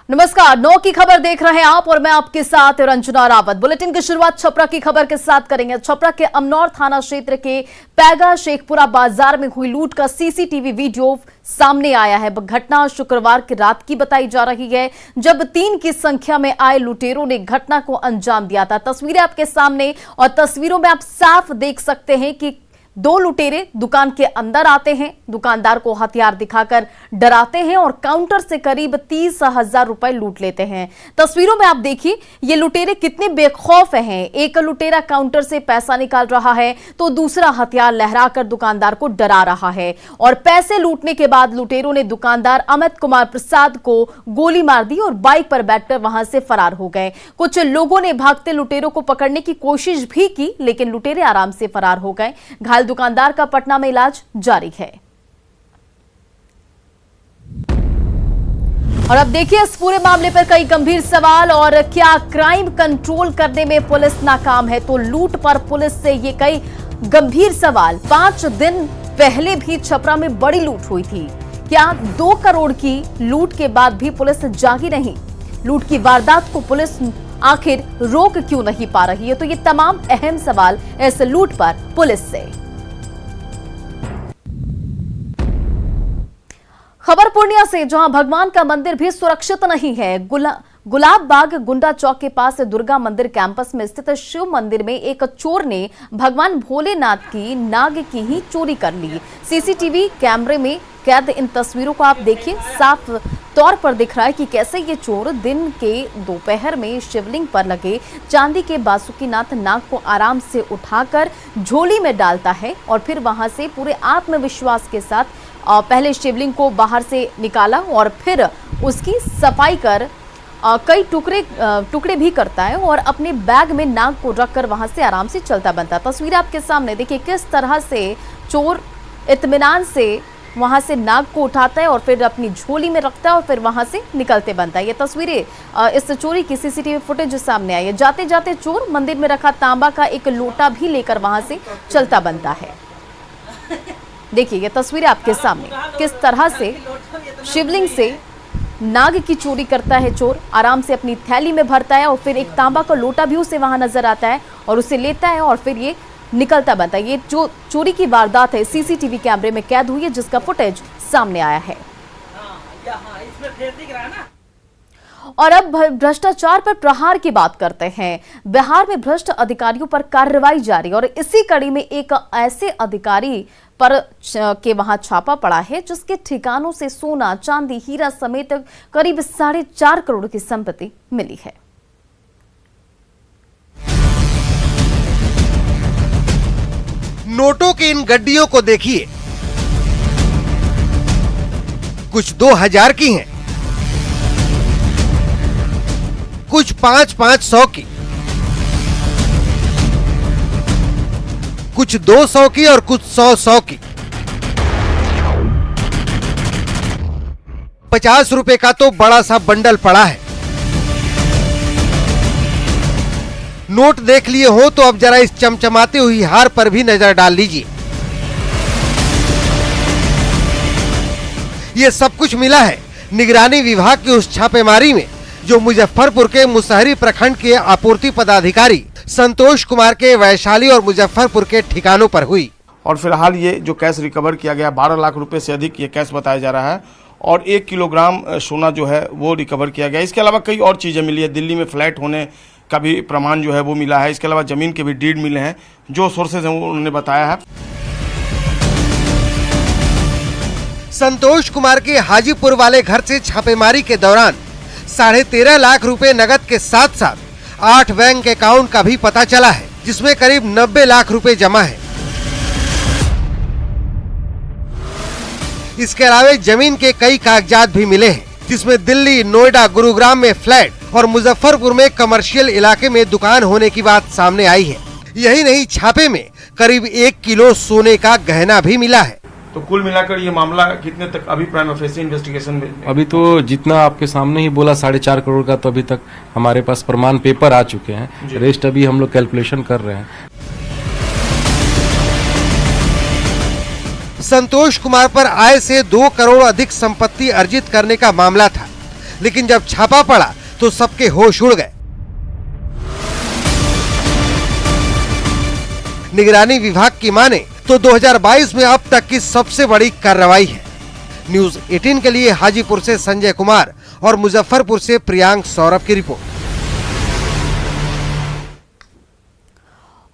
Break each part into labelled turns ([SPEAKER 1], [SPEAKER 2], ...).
[SPEAKER 1] नमस्कार, 9 की खबर देख रहे हैं आप और मैं आपके साथ रंजना रावत। बुलेटिन की शुरुआत छपरा की खबर के साथ करेंगे। छपरा के अमनौर थाना क्षेत्र के पैगा शेखपुरा बाजार में हुई लूट का सीसीटीवी वीडियो सामने आया है। घटना शुक्रवार की रात की बताई जा रही है, जब 3 की संख्या में आए लुटेरों ने घटना को अंजाम दिया था। तस्वीरें आपके सामने और तस्वीरों में आप साफ देख सकते हैं कि 2 लुटेरे दुकान के अंदर आते हैं, दुकानदार को हथियार दिखाकर डराते हैं और काउंटर से करीब 30,000 रुपए लूट लेते हैं। तस्वीरों में आप देखिए ये लुटेरे कितने बेखौफ हैं। एक लुटेरा काउंटर से पैसा निकाल रहा है तो दूसरा हथियार लहराकर दुकानदार को डरा रहा है और पैसे लूटने के बाद लुटेरों ने दुकानदार अमित कुमार प्रसाद को गोली मार दी और बाइक पर बैठकर वहां से फरार हो गए। कुछ लोगों ने भागते लुटेरों को पकड़ने की कोशिश भी की, लेकिन लुटेरे आराम से फरार हो गए। घायल दुकानदार का पटना में इलाज जारी है। और अब देखिए इस पूरे मामले पर कई गंभीर सवाल। और क्या क्राइम कंट्रोल करने में पुलिस नाकाम है? तो लूट पर पुलिस से ये कई गंभीर सवाल। 5 दिन पहले भी छपरा में बड़ी लूट हुई थी। क्या 2 करोड़ की लूट के बाद भी पुलिस जागी नहीं? लूट की वारदात को पुलिस आखिर रोक क्यों नहीं पा रही है? तो ये तमाम अहम सवाल इस लूट पर पुलिस से। खबर पूर्णिया से, जहां भगवान का मंदिर भी सुरक्षित नहीं है। गुलाब बाग गुंडा चौक के पास दुर्गा मंदिर कैंपस में स्थित शिव मंदिर में एक चोर ने भगवान भोलेनाथ की नाग की ही चोरी कर ली। सीसीटीवी कैमरे में कैद इन तस्वीरों को आप देखिए, साफ तौर पर दिख रहा है कि कैसे ये चोर दिन के दोपहर में शिवलिंग पर लगे चांदी के बासुकीनाथ नाग को आराम से उठाकर झोली में डालता है और फिर वहां से पूरे आत्मविश्वास के साथ पहले शिवलिंग को बाहर से निकाला और फिर उसकी सफाई कर कई टुकड़े भी करता है और अपने बैग में नाग को रखकर वहां से आराम से चलता बनता। तस्वीर आपके सामने देखिए किस तरह से चोर इत्मीनान से वहां से नाग को उठाता है और फिर अपनी झोली में रखता है और फिर वहां से निकलते बनता है। ये तस्वीरें इस चोरी की सीसीटीवी फुटेज सामने आई है। जाते जाते चोर मंदिर में रखा तांबा का एक लोटा भी लेकर वहां से चलता बनता है। देखिए ये तस्वीरें आपके सामने, किस तरह से शिवलिंग से नाग की चोरी करता है चोर। आराम से अपनी थैली में भरता है और फिर एक तांबा का लोटा भी उसे वहां नजर आता है और उसे लेता है और फिर ये निकलता बनता है। ये जो चोरी की वारदात है सीसीटीवी कैमरे में कैद हुई है, जिसका फुटेज सामने आया है। और अब भ्रष्टाचार पर प्रहार की बात करते हैं। बिहार में भ्रष्ट अधिकारियों पर कार्रवाई जारी और इसी कड़ी में एक ऐसे अधिकारी पर के वहां छापा पड़ा है जिसके ठिकानों से सोना, चांदी, हीरा समेत करीब 4.5 करोड़ की संपत्ति मिली है।
[SPEAKER 2] नोटों की इन गड्डियों को देखिए, कुछ 2000 की हैं, कुछ 500 की, कुछ 200 की और कुछ 100 की। 50 रुपए का तो बड़ा सा बंडल पड़ा है। नोट देख लिए हो तो अब जरा इस चमचमाती हुई हार पर भी नजर डाल लीजिए। ये सब कुछ मिला है निगरानी विभाग की उस छापेमारी में जो मुजफ्फरपुर के मुसहरी प्रखंड के आपूर्ति पदाधिकारी संतोष कुमार के वैशाली और मुजफ्फरपुर के ठिकानों पर हुई।
[SPEAKER 3] और फिलहाल ये जो कैश रिकवर किया गया 12 लाख रुपए से अधिक ये कैश बताया जा रहा है और 1 किलोग्राम सोना जो है वो रिकवर किया गया। इसके अलावा कई और चीजें मिली है। दिल्ली में फ्लैट होने का भी प्रमाण जो है वो मिला है। इसके अलावा जमीन के भी डीड मिले हैं, जो सोर्सेज हैं उन्होंने बताया है।
[SPEAKER 2] संतोष कुमार के हाजीपुर वाले घर से छापेमारी के दौरान 13.5 लाख रुपए नगद के साथ साथ 8 बैंक अकाउंट का भी पता चला है, जिसमें करीब 90 लाख रुपए जमा है। इसके अलावा जमीन के कई कागजात भी मिले हैं, जिसमें दिल्ली, नोएडा, गुरुग्राम में फ्लैट और मुजफ्फरपुर में कमर्शियल इलाके में दुकान होने की बात सामने आई है। यही नहीं, छापे में करीब 1 किलो सोने का गहना भी मिला है।
[SPEAKER 3] तो कुल मिलाकर ये मामला कितने तक अभी प्राइम फेसी इन्वेस्टिगेशन में?
[SPEAKER 4] अभी तो जितना आपके सामने ही बोला 4.5 करोड़ का, तो अभी तक हमारे पास प्रमाण पेपर आ चुके हैं। रेस्ट अभी हम लोग कैलकुलेशन कर रहे हैं।
[SPEAKER 2] संतोष कुमार पर आय से 2 करोड़ अधिक संपत्ति अर्जित करने का मामला था, लेकिन जब छापा पड़ा तो सबके होश उड़ गए। निगरानी विभाग की माने तो 2022 में अब तक की सबसे बड़ी कार्रवाई है। न्यूज 18 के लिए हाजीपुर से संजय कुमार और मुजफ्फरपुर से प्रियांक सौरभ की रिपोर्ट।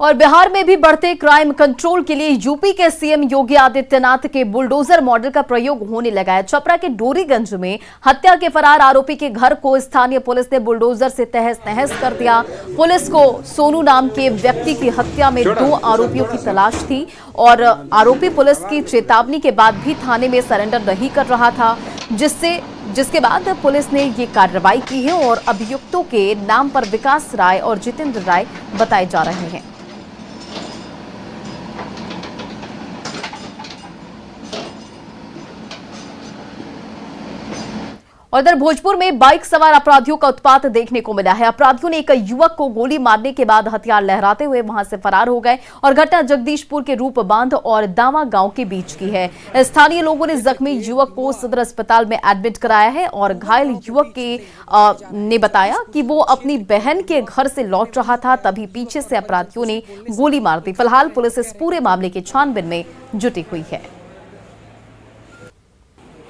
[SPEAKER 1] और बिहार में भी बढ़ते क्राइम कंट्रोल के लिए यूपी के सीएम योगी आदित्यनाथ के बुलडोजर मॉडल का प्रयोग होने लगा है। छपरा के डोरीगंज में हत्या के फरार आरोपी के घर को स्थानीय पुलिस ने बुलडोजर से तहस नहस कर दिया। पुलिस को सोनू नाम के व्यक्ति की हत्या में 2 आरोपियों की तलाश थी और आरोपी पुलिस की चेतावनी के बाद भी थाने में सरेंडर नहीं कर रहा था, जिसके बाद पुलिस ने ये कार्रवाई की है और अभियुक्तों के नाम पर विकास राय और जितेंद्र राय बताए जा रहे हैं। और इधर भोजपुर में बाइक सवार अपराधियों का उत्पात देखने को मिला है। अपराधियों ने एक युवक को गोली मारने के बाद हथियार लहराते हुए वहां से फरार हो गए और घटना जगदीशपुर के रूपबांध और दावा गांव के बीच की है। स्थानीय लोगों ने जख्मी युवक को सदर अस्पताल में एडमिट कराया है और घायल युवक ने बताया कि वो अपनी बहन के घर से लौट रहा था, तभी पीछे से अपराधियों ने गोली मार दी। फिलहाल पुलिस इस पूरे मामले की छानबीन में जुटी हुई है।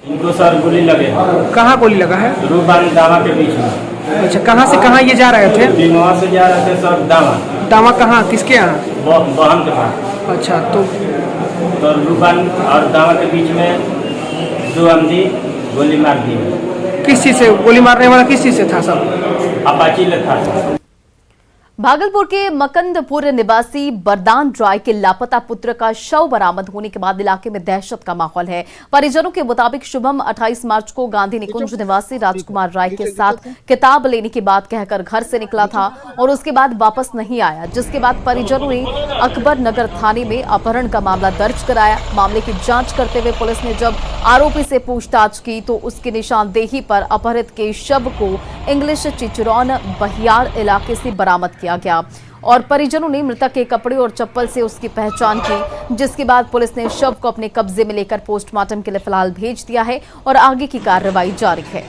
[SPEAKER 5] इनको सर गोली लगे।
[SPEAKER 6] कहाँ गोली लगा है?
[SPEAKER 5] रूपबांध दावा के बीच में।
[SPEAKER 6] अच्छा, कहाँ से कहाँ ये जा रहे थे?
[SPEAKER 5] दिनवा से जा रहे थे सर दावा।
[SPEAKER 6] दावा कहाँ, किसके यहाँ?
[SPEAKER 5] बहन के पास।
[SPEAKER 6] अच्छा, तो
[SPEAKER 5] रूपबांध और दावा के बीच में 2 आदमी गोली मार दी।
[SPEAKER 6] किस चीज से गोली मारने वाला, किस चीज से था सब?
[SPEAKER 5] अपाची ले था।
[SPEAKER 1] भागलपुर के मकंदपुर निवासी बरदान राय के लापता पुत्र का शव बरामद होने के बाद इलाके में दहशत का माहौल है। परिजनों के मुताबिक शुभम 28 मार्च को गांधी निकुंज निवासी राजकुमार राय के साथ किताब लेने की बात कहकर घर से निकला था और उसके बाद वापस नहीं आया, जिसके बाद परिजनों ने अकबर नगर थाने में अपहरण का मामला दर्ज कराया। मामले की जांच करते हुए पुलिस ने जब आरोपी से पूछताछ की तो उसकी निशानदेही पर अपहरित के शव को इंग्लिश चिचरौन बहियार इलाके से बरामद किया गया और परिजनों ने मृतक के कपड़े और चप्पल से उसकी पहचान की, जिसके बाद पुलिस ने शव को अपने कब्जे में लेकर पोस्टमार्टम के लिए फिलहाल भेज दिया है और आगे की कार्रवाई जारी है।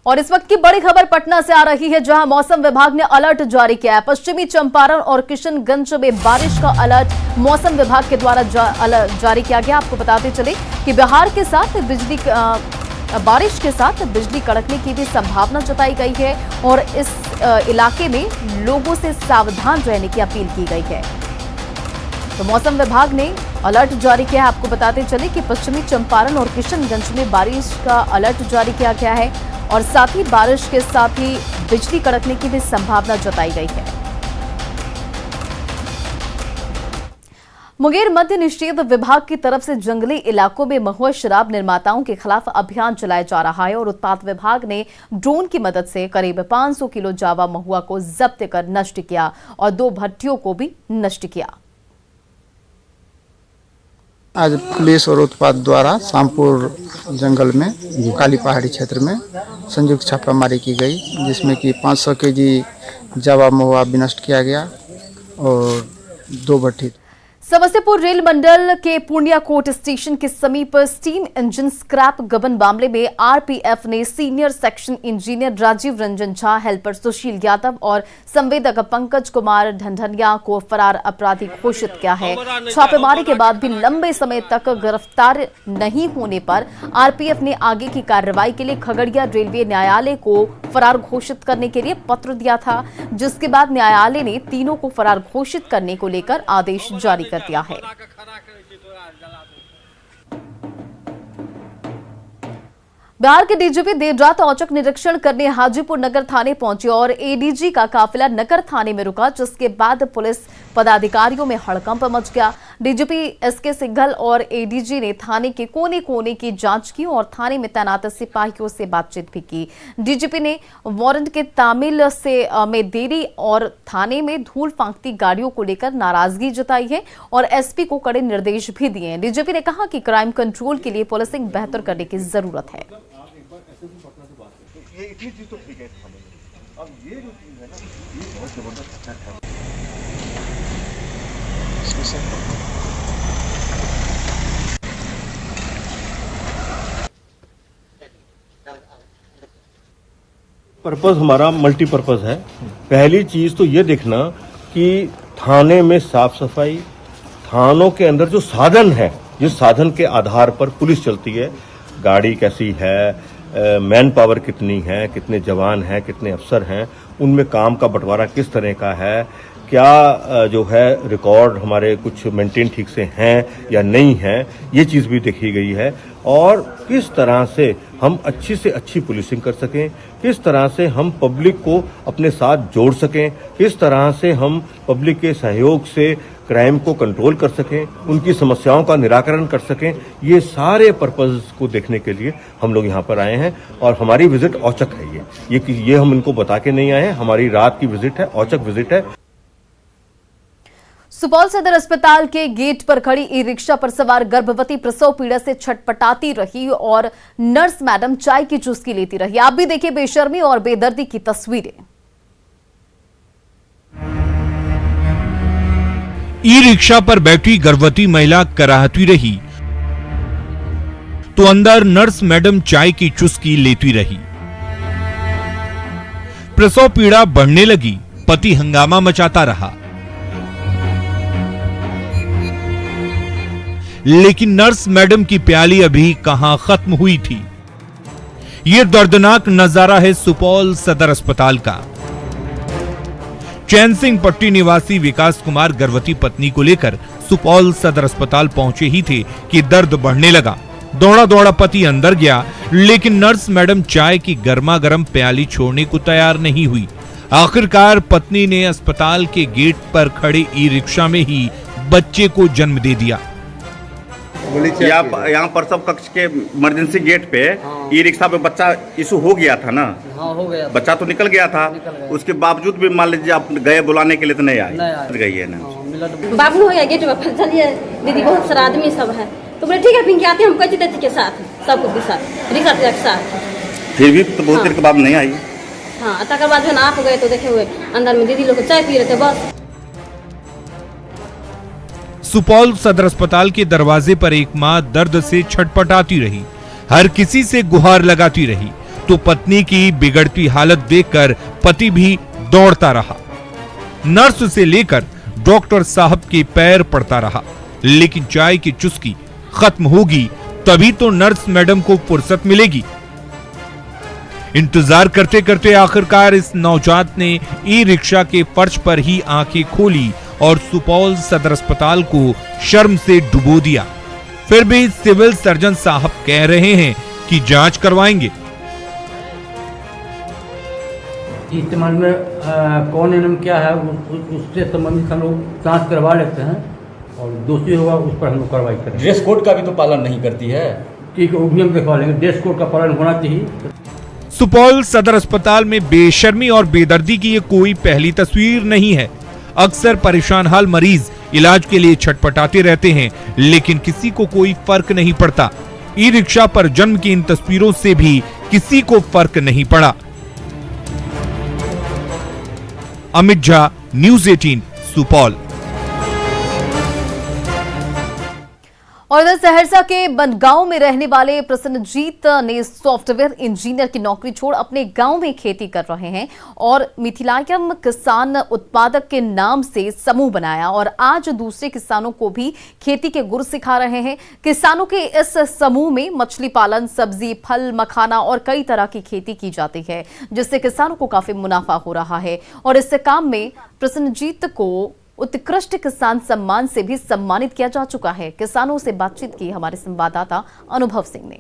[SPEAKER 1] और इस वक्त की बड़ी खबर पटना से आ रही है, जहां मौसम विभाग ने अलर्ट जारी किया है। पश्चिमी चंपारण और किशनगंज में बारिश का अलर्ट मौसम विभाग के द्वारा जारी किया गया। आपको बताते चले कि बिहार के साथ बारिश के साथ बिजली कड़कने की भी संभावना जताई गई है और इस इलाके में लोगों से सावधान रहने की अपील की गई है। तो मौसम विभाग ने अलर्ट जारी किया है। आपको बताते चले कि पश्चिमी चंपारण और किशनगंज में बारिश का अलर्ट जारी किया गया है और साथ ही बारिश के साथ ही बिजली कड़कने की भी संभावना जताई गई है। मुंगेर मद्य निषेध विभाग की तरफ से जंगली इलाकों में महुआ शराब निर्माताओं के खिलाफ अभियान चलाया जा रहा है और उत्पाद विभाग ने ड्रोन की मदद से करीब 500 किलो जावा महुआ को जब्त कर नष्ट किया और 2 भट्टियों को भी नष्ट किया।
[SPEAKER 7] आज पुलिस और उत्पाद द्वारा शामपुर जंगल में काली पहाड़ी क्षेत्र में संयुक्त छापामारी की गई, जिसमें कि 500 केजी जावा महुआ विनष्ट किया गया और 2 भट्टी।
[SPEAKER 1] समस्तीपुर रेल मंडल के पूर्णिया कोर्ट स्टेशन के समीप स्टीम इंजन स्क्रैप गबन मामले में आरपीएफ ने senior section engineer Rajiv Ranjan Jha, helper Sushil Yadav और संवेदक पंकज कुमार ढंढनिया को फरार अपराधी घोषित किया है। छापेमारी के बाद भी लंबे समय तक गिरफ्तार नहीं होने पर आरपीएफ ने आगे की कार्रवाई के लिए खगड़िया रेलवे न्यायालय को फरार घोषित करने के लिए पत्र दिया था, जिसके बाद न्यायालय ने तीनों को फरार घोषित करने को लेकर आदेश जारी कर दिया है। बिहार के डीजीपी देर रात औचक निरीक्षण करने हाजीपुर नगर थाने पहुंचे और एडीजी का काफिला नगर थाने में रुका, जिसके बाद पुलिस पदाधिकारियों में हड़कंप मच गया। डीजीपी एसके सिंघल और एडीजी ने थाने के कोने कोने की जांच की और थाने में तैनात सिपाहियों से बातचीत भी की। डीजीपी ने वारंट के तामील में देरी और थाने में धूल फांकती गाड़ियों को लेकर नाराजगी जताई है और एसपी को कड़े निर्देश भी दिए हैं। डीजीपी ने कहा कि क्राइम कंट्रोल के लिए पुलिसिंग बेहतर करने की जरूरत है।
[SPEAKER 8] ये इतनी चीज तो ठीक है अब ये जो चीज है ना ये बहुत जबरदस्त है। पर्पस हमारा मल्टीपर्पस है। पहली चीज तो ये देखना कि थाने में साफ सफाई, थानों के अंदर जो साधन है, जिस साधन के आधार पर पुलिस चलती है, गाड़ी कैसी है, मैन पावर कितनी है, कितने जवान हैं, कितने अफसर हैं, उनमें काम का बंटवारा किस तरह का है, क्या जो है रिकॉर्ड हमारे कुछ मेंटेन ठीक से हैं या नहीं हैं, ये चीज़ भी देखी गई है। और किस तरह से हम अच्छी से अच्छी पुलिसिंग कर सकें, किस तरह से हम पब्लिक को अपने साथ जोड़ सकें, किस तरह से हम पब्लिक के सहयोग से क्राइम को कंट्रोल कर सकें, उनकी समस्याओं का निराकरण कर सकें, ये सारे पर्पज को देखने के लिए हम लोग यहाँ पर आए हैं। और हमारी विजिट औचक है। ये हम इनको बता के नहीं आए हैं, हमारी रात की विजिट है, औचक विजिट है।
[SPEAKER 1] सुपौल सदर अस्पताल के गेट पर खड़ी ई रिक्शा पर सवार गर्भवती प्रसव पीड़ा से छटपटाती रही और नर्स मैडम चाय की चुस्की लेती रही। आप भी देखिए बेशर्मी और बेदर्दी की तस्वीरें।
[SPEAKER 9] ई रिक्शा पर बैठी गर्भवती महिला कराहती रही तो अंदर नर्स मैडम चाय की चुस्की लेती रही। प्रसव पीड़ा बढ़ने लगी, पति हंगामा मचाता रहा, लेकिन नर्स मैडम की प्याली अभी कहां खत्म हुई थी। यह दर्दनाक नजारा है सुपौल सदर अस्पताल का। चैन सिंह पट्टी निवासी विकास कुमार गर्भवती पत्नी को लेकर सुपौल सदर अस्पताल पहुंचे ही थे कि दर्द बढ़ने लगा। दौड़ा दौड़ा पति अंदर गया, लेकिन नर्स मैडम चाय की गर्मा गर्म प्याली छोड़ने को तैयार नहीं हुई। आखिरकार पत्नी ने अस्पताल के गेट पर खड़े ई रिक्शा में ही बच्चे को जन्म दे दिया।
[SPEAKER 10] यहाँ प्रसव कक्ष के इमरजेंसी गेट पे ई रिक्शा पे बच्चा इशू हो गया था ना।
[SPEAKER 11] हाँ, हो गया।
[SPEAKER 10] बच्चा तो निकल गया था, उसके बावजूद भी मान लीजिए आप गए बुलाने के लिए तो नहीं आए, गई है ना।
[SPEAKER 11] बाबू हो गया गेट में, चलिए दीदी बहुत सारा आदमी सब है, तो बोले ठीक है फिर आते हम कह देते के साथ सब कुछ के साथ रिक्शा के साथ,
[SPEAKER 10] फिर भी तो बहुत देर के बाद नहीं आई।
[SPEAKER 11] हाँ, तक बाद जो आप गए तो देखे हुए अंदर में दीदी लोग चाय पी रहे थे बस।
[SPEAKER 9] सुपौल सदर अस्पताल के दरवाजे पर एक मां दर्द से छटपटाती रही, हर किसी से गुहार लगाती रही, तो पत्नी की बिगड़ती हालत देखकर पति भी दौड़ता रहा। नर्स से लेकर डॉक्टर साहब के पैर पड़ता रहा, लेकिन चाय की चुस्की खत्म होगी तभी तो नर्स मैडम को फुर्सत मिलेगी। इंतजार करते करते आखिरकार इस नवजात ने ई रिक्शा के फर्श पर ही आंखें खोली और सुपौल सदर अस्पताल को शर्म से डुबो दिया। फिर भी सिविल सर्जन साहब कह रहे हैं कि जांच करवाएंगे।
[SPEAKER 12] इस्तेमाल में कौन एनम क्या है उससे संबंधित हम लोग जांच करवा लेते हैं और दोषी होगा उस पर हम लोग कार्रवाई करेंगे।
[SPEAKER 13] ड्रेस कोड का भी तो पालन नहीं करती है।
[SPEAKER 12] ठीक है, वो भी हम देखवा लेंगे, ड्रेस कोड का पालन होना चाहिए।
[SPEAKER 9] सुपौल सदर अस्पताल में बेशर्मी और बेदर्दी की ये कोई पहली तस्वीर नहीं है। अक्सर परेशान हाल मरीज इलाज के लिए छटपटाते रहते हैं, लेकिन किसी को कोई फर्क नहीं पड़ता। ई रिक्शा पर जन्म की इन तस्वीरों से भी किसी को फर्क नहीं पड़ा। अमित झा, न्यूज़ 18, सुपौल।
[SPEAKER 1] और इधर सहरसा के बनगांव में रहने वाले प्रसन्नजीत ने सॉफ्टवेयर इंजीनियर की नौकरी छोड़ अपने गांव में खेती कर रहे हैं और मिथिलायम किसान उत्पादक के नाम से समूह बनाया और आज दूसरे किसानों को भी खेती के गुर सिखा रहे हैं। किसानों के इस समूह में मछली पालन, सब्जी, फल, मखाना और कई तरह की खेती की जाती है, जिससे किसानों को काफी मुनाफा हो रहा है। और इस काम में प्रसन्नजीत को उत्कृष्ट किसान सम्मान से भी सम्मानित किया जा चुका है। किसानों से बातचीत की हमारे संवाददाता अनुभव सिंह ने।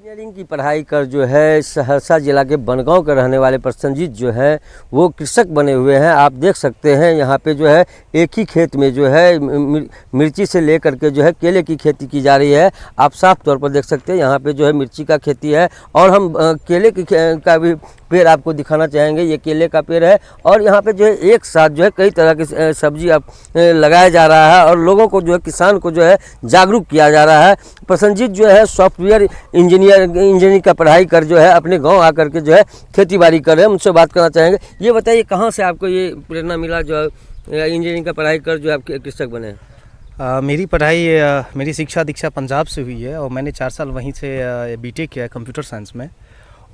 [SPEAKER 14] इंजीनियरिंग की पढ़ाई कर जो है सहरसा जिला के बनगांव के रहने वाले प्रसन्नजीत जो है वो कृषक बने हुए हैं। आप देख सकते हैं यहाँ पे जो है एक ही खेत में जो है मिर्ची से लेकर के जो है केले की खेती की जा रही है। आप साफ तौर पर देख सकते हैं यहाँ पे जो है मिर्ची का खेती है और हम केले की का भी पेड़ आपको दिखाना चाहेंगे। ये केले का पेड़ है और यहाँ पे जो है एक साथ जो है कई तरह की सब्जी आप लगाया जा रहा है और लोगों को जो है किसान को जो है जागरूक किया जा रहा है। प्रसन्नजीत जो है सॉफ्टवेयर इंजीनियरिंग का पढ़ाई कर जो है अपने गांव आकर के जो है खेती बाड़ी कर रहे हैं। उनसे बात करना चाहेंगे। ये बताइए कहाँ से आपको ये प्रेरणा मिला जो इंजीनियरिंग का पढ़ाई कर जो आप कृषक बने?
[SPEAKER 15] मेरी पढ़ाई मेरी शिक्षा दीक्षा पंजाब से हुई है और मैंने 4 साल वहीं से बीटेक किया है कंप्यूटर साइंस में।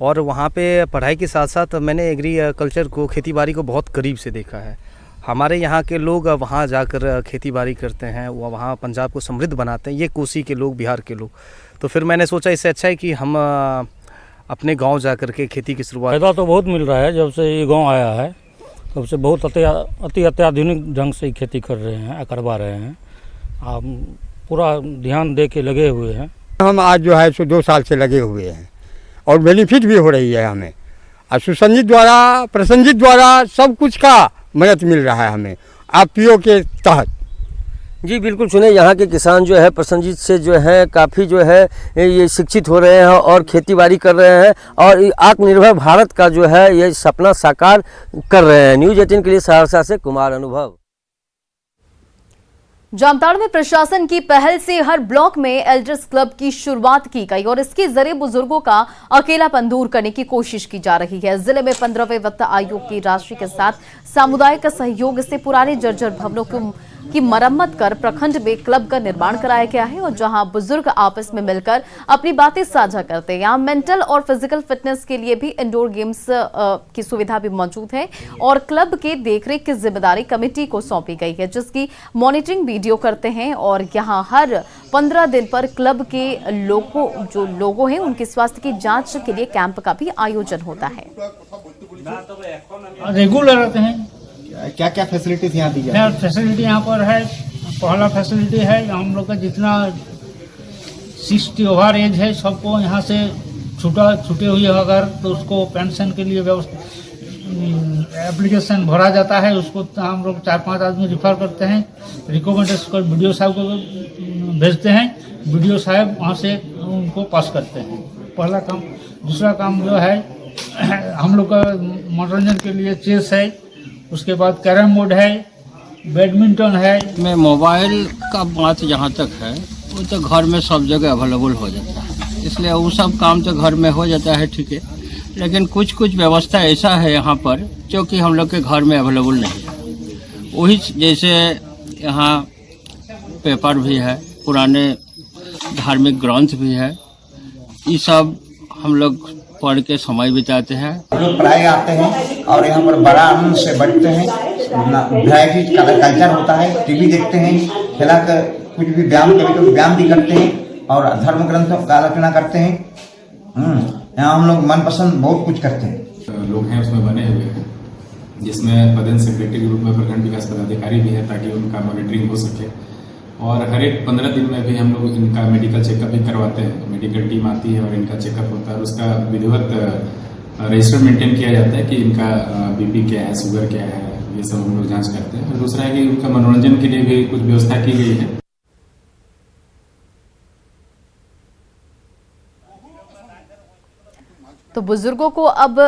[SPEAKER 15] और वहाँ पे पढ़ाई के साथ साथ मैंने एग्रीकल्चर को, खेती बाड़ी को बहुत करीब से देखा है। हमारे यहाँ के लोग वहाँ जाकर खेती बाड़ी करते हैं, वहाँ पंजाब को समृद्ध बनाते हैं, ये कोसी के लोग, बिहार के लोग। तो फिर मैंने सोचा इससे अच्छा है कि हम अपने गांव जाकर के खेती की शुरुआत।
[SPEAKER 12] फायदा तो बहुत मिल रहा है, जब से ये गांव आया है तब से बहुत अत्याधुनिक ढंग से खेती कर रहे हैं, करवा रहे हैं। आप पूरा ध्यान दे के लगे हुए हैं।
[SPEAKER 16] हम आज जो है सो 2 साल से लगे हुए हैं और बेनिफिट भी हो रही है हमें। और सुसंजित द्वारा, प्रसंजित द्वारा सब कुछ का मदद मिल रहा है हमें आपीओ के तहत।
[SPEAKER 14] जी बिल्कुल, सुने यहाँ के किसान जो है प्रसन्नजीत से जो है काफ़ी जो है ये शिक्षित हो रहे हैं और खेतीबाड़ी कर रहे हैं और आत्मनिर्भर भारत का जो है ये सपना साकार कर रहे हैं। न्यूज़ 18 के लिए सहरसा से कुमार अनुभव।
[SPEAKER 1] जामताड़ा में प्रशासन की पहल से हर ब्लॉक में एल्डर्स क्लब की शुरुआत की गई और इसके जरिए बुजुर्गों का अकेलापन दूर करने की कोशिश की जा रही है। जिले में 15वें वित्त आयोग की राशि के साथ सामुदायिक सहयोग से पुराने जर्जर भवनों की मरम्मत कर प्रखंड में क्लब का निर्माण कराया गया है और जहां बुजुर्ग आपस में मिलकर अपनी बातें साझा करते हैं। यहाँ मेंटल और फिजिकल फिटनेस के लिए भी इंडोर गेम्स की सुविधा भी मौजूद है और क्लब के देखरेख की जिम्मेदारी कमेटी को सौंपी गई है, जिसकी मॉनिटरिंग वीडियो करते हैं और यहाँ हर 15 दिन पर क्लब के लोगों हैं उनके स्वास्थ्य की जाँच के लिए कैंप का भी आयोजन होता है।
[SPEAKER 12] रेगुलर रहते हैं।
[SPEAKER 7] क्या क्या फैसिलिटीज यहाँ दी जाती है?
[SPEAKER 12] फैसिलिटी यहाँ पर है, पहला फैसिलिटी है हम लोग का जितना 60 ओवर एज है सबको यहाँ से छूटे हुए अगर तो उसको पेंशन के लिए एप्लीकेशन भरा जाता है। उसको हम लोग 4-5 आदमी रिफर करते हैं, रिकमेंडेशन कर BDO साहब को भेजते हैं, BDO साहब वहाँ से उनको पास करते हैं। पहला काम। दूसरा काम जो है हम लोग का मनोरंजन के लिए चेस है, उसके बाद कैरम बोर्ड है, बैडमिंटन है।
[SPEAKER 17] में मोबाइल का बात जहाँ तक है वो तो घर में सब जगह अवेलेबल हो जाता है, इसलिए वो सब काम तो घर में हो जाता है, ठीक है। लेकिन कुछ व्यवस्था ऐसा है यहाँ पर जो कि हम लोग के घर में अवेलेबल नहीं है। वही जैसे यहाँ पेपर भी है, पुराने धार्मिक ग्रंथ भी है, ये सब हम लोग पढ़ के समय बिताते हैं।
[SPEAKER 7] लोग प्राय आते हैं और यहाँ पर बड़ा आनंद से बैठते हैं। वैरायटी कल्चर होता है, टीवी देखते हैं, खेला कर कुछ भी व्यायाम भी करते हैं और धर्म ग्रंथों का आलोचना करते हैं। यहाँ हम लोग मनपसंद बहुत कुछ करते हैं।
[SPEAKER 18] लोग हैं उसमें बने हुए हैं, जिसमें पदेन सेक्रेटरी के रूप में प्रखंड विकास पदाधिकारी भी है ताकि उनका मॉनिटरिंग हो सके। और हर एक 15 दिन में भी हम लोग इनका मेडिकल चेकअप भी करवाते हैं। मेडिकल टीम आती है और इनका चेकअप होता है और उसका विधिवत रजिस्टर मेंटेन किया जाता है कि इनका BP क्या है, शुगर क्या है, ये सब हम लोग जांच करते हैं। और दूसरा है कि उनका मनोरंजन के लिए भी कुछ व्यवस्था की गई है।
[SPEAKER 1] तो बुजुर्गों को अब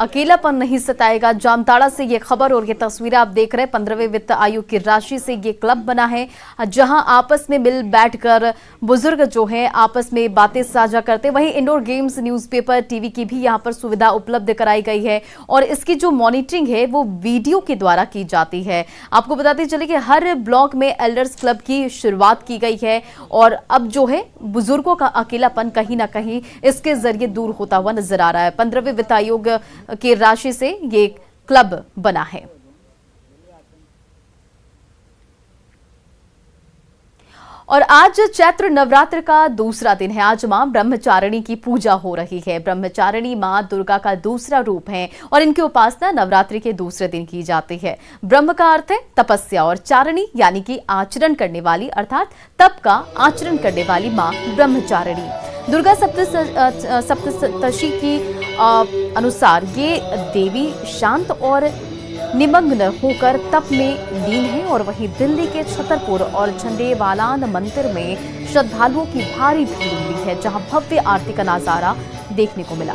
[SPEAKER 1] अकेलापन नहीं सताएगा। जामताड़ा से ये खबर और ये तस्वीरें आप देख रहे हैं। 15वें वित्त आयोग की राशि से ये क्लब बना है जहां आपस में मिल बैठकर बुजुर्ग जो हैं आपस में बातें साझा करते हैं। वहीं इंडोर गेम्स, न्यूज़पेपर, टीवी की भी यहां पर सुविधा उपलब्ध कराई गई है और इसकी जो मॉनिटरिंग है वो वीडियो के द्वारा की जाती है। आपको बताते चले कि हर ब्लॉक में एल्डर्स क्लब की शुरुआत की गई है और अब जो है बुजुर्गों का अकेलापन कहीं ना कहीं इसके जरिए दूर होता हुआ नजर आ रहा है। 15वें वित्त आयोग की राशि से ये क्लब बना है। और आज चैत्र नवरात्र का दूसरा दिन है। आज मां ब्रह्मचारिणी की पूजा हो रही है। ब्रह्मचारिणी मां दुर्गा का दूसरा रूप है और इनकी उपासना नवरात्रि के दूसरे दिन की जाती है। ब्रह्म का अर्थ है तपस्या और चारिणी यानी कि आचरण करने वाली, अर्थात तप का आचरण करने वाली मां ब्रह्मचारिणी। दुर्गा सप्तशती की अनुसार ये देवी शांत और निमग्न होकर तप में लीन है और वहीं दिल्ली के छतरपुर और झंडेवालान मंदिर में श्रद्धालुओं की भारी भीड़ उमड़ी है, जहां भव्य आरती का नजारा देखने को मिला।